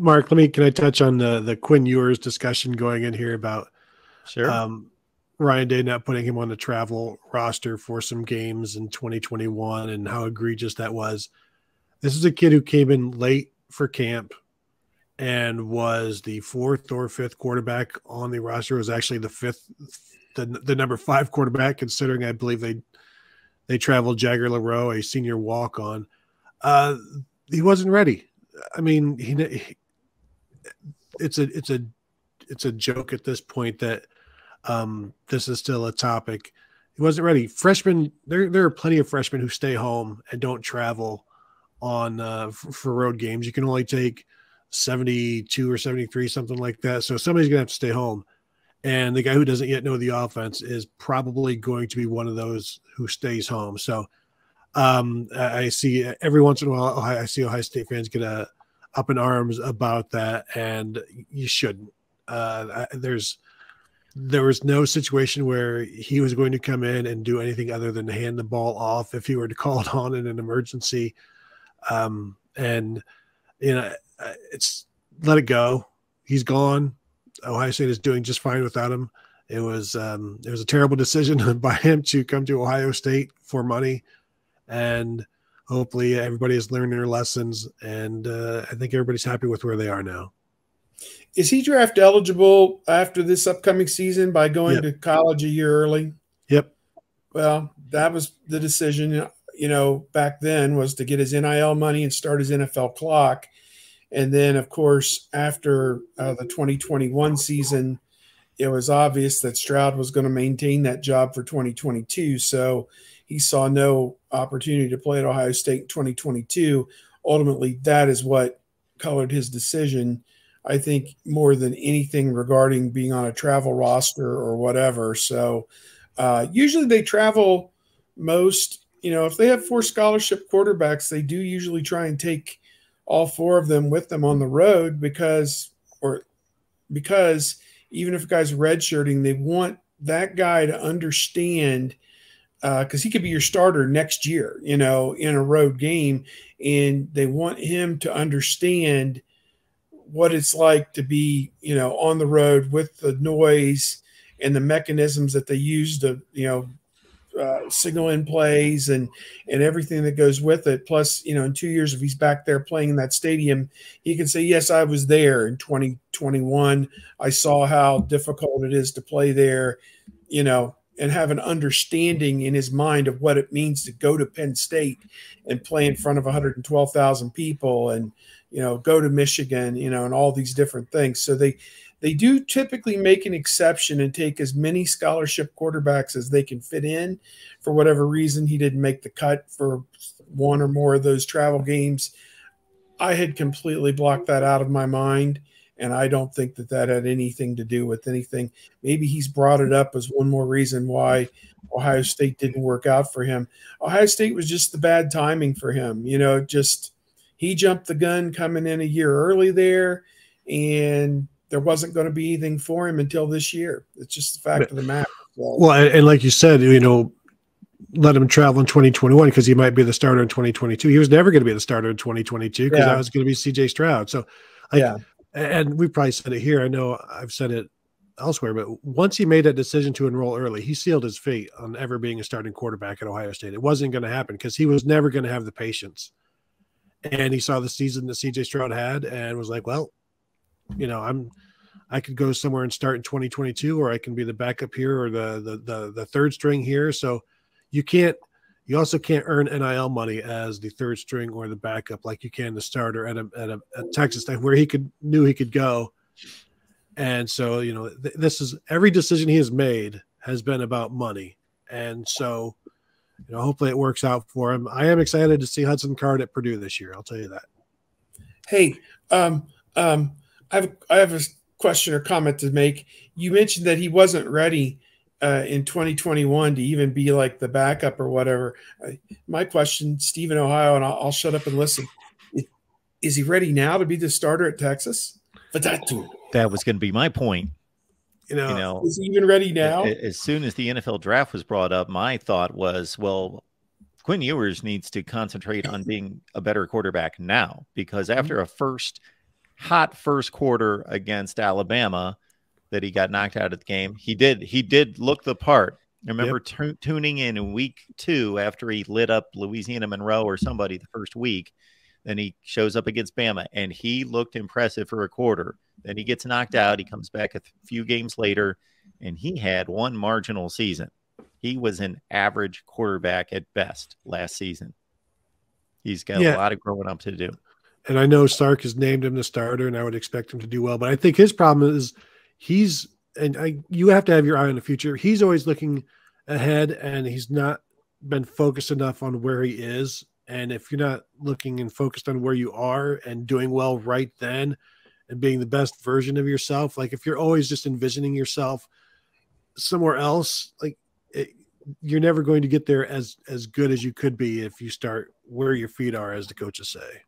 Mark, can I touch on the Quinn Ewers discussion going in here about Sure. Ryan Day not putting him on the travel roster for some games in 2021 and how egregious that was. This is a kid who came in late for camp and was the fourth or fifth quarterback on the roster. It was actually the fifth, the number 5 quarterback, considering I believe they traveled Jagger LaRoe, a senior walk-on. He wasn't ready. I mean, it's a joke at this point that this is still a topic. He wasn't ready. Freshmen, there are plenty of freshmen who stay home and don't travel on for road games. You can only take 72 or 73, something like that. So somebody's gonna have to stay home. And the guy who doesn't yet know the offense is probably going to be one of those who stays home. So I see every once in a while, I see Ohio State fans get up in arms about that, and you shouldn't. There was no situation where he was going to come in and do anything other than hand the ball off if he were called on in an emergency. And it's let it go. He's gone. Ohio State is doing just fine without him. It was a terrible decision by him to come to Ohio State for money, and hopefully everybody has learned their lessons. And I think everybody's happy with where they are now. Is he draft eligible after this upcoming season by going to college a year early? Yep. Well, that was the decision, back then, was to get his NIL money and start his NFL clock. And then, of course, after the 2021 season, it was obvious that Stroud was going to maintain that job for 2022. So he saw no opportunity to play at Ohio State in 2022. Ultimately, that is what colored his decision, I think, more than anything regarding being on a travel roster or whatever. So usually they travel most, if they have 4 scholarship quarterbacks, they do usually try and take all 4 of them with them on the road because even if a guy's redshirting, they want that guy to understand, because he could be your starter next year, in a road game, and they want him to understand what it's like to be, on the road with the noise and the mechanisms that they use to, signal in plays and everything that goes with it. Plus, in 2 years, if he's back there playing in that stadium, he can say, yes, I was there in 2021. I saw how difficult it is to play there, and have an understanding in his mind of what it means to go to Penn State and play in front of 112,000 people and, go to Michigan, and all these different things. So they do typically make an exception and take as many scholarship quarterbacks as they can fit in. For whatever reason, he didn't make the cut for one or more of those travel games. I had completely blocked that out of my mind, and I don't think that had anything to do with anything. Maybe he's brought it up as one more reason why Ohio State didn't work out for him. Ohio State was just the bad timing for him. He jumped the gun coming in a year early there, and there wasn't going to be anything for him until this year. It's just the fact of the matter. Well, and like you said, let him travel in 2021 because he might be the starter in 2022. He was never going to be the starter in 2022 because that was going to be CJ Stroud. So, and we probably said it here. I know I've said it elsewhere, but once he made that decision to enroll early, he sealed his fate on ever being a starting quarterback at Ohio State. It wasn't going to happen because he was never going to have the patience. And he saw the season that CJ Stroud had and was like, well, I could go somewhere and start in 2022, or I can be the backup here or the third string here. So you also can't earn NIL money as the third string or the backup like you can the starter at Texas Tech, where he knew he could go. And so, this is every decision he has made has been about money. And so, hopefully it works out for him. I am excited to see Hudson Card at Purdue this year. I'll tell you that. Hey, I have a question or comment to make. You mentioned that he wasn't ready in 2021 to even be like the backup or whatever. My question, Steve in Ohio, and I'll shut up and listen. Is he ready now to be the starter at Texas? That was going to be my point. Is he even ready now? As soon as the NFL draft was brought up, my thought was, well, Quinn Ewers needs to concentrate on being a better quarterback now, because after a first hot first quarter against Alabama that he got knocked out of the game. He did look the part. I remember tuning in week 2 after he lit up Louisiana Monroe or somebody the first week. Then he shows up against Bama, and he looked impressive for a quarter. Then he gets knocked out. He comes back a few games later, and he had one marginal season. He was an average quarterback at best last season. He's got a lot of growing up to do. And I know Sark has named him the starter, and I would expect him to do well. But I think his problem is you have to have your eye on the future. He's always looking ahead, and he's not been focused enough on where he is. And if you're not looking and focused on where you are and doing well right then and being the best version of yourself, like if you're always just envisioning yourself somewhere else, like you're never going to get there as good as you could be if you start where your feet are, as the coaches say.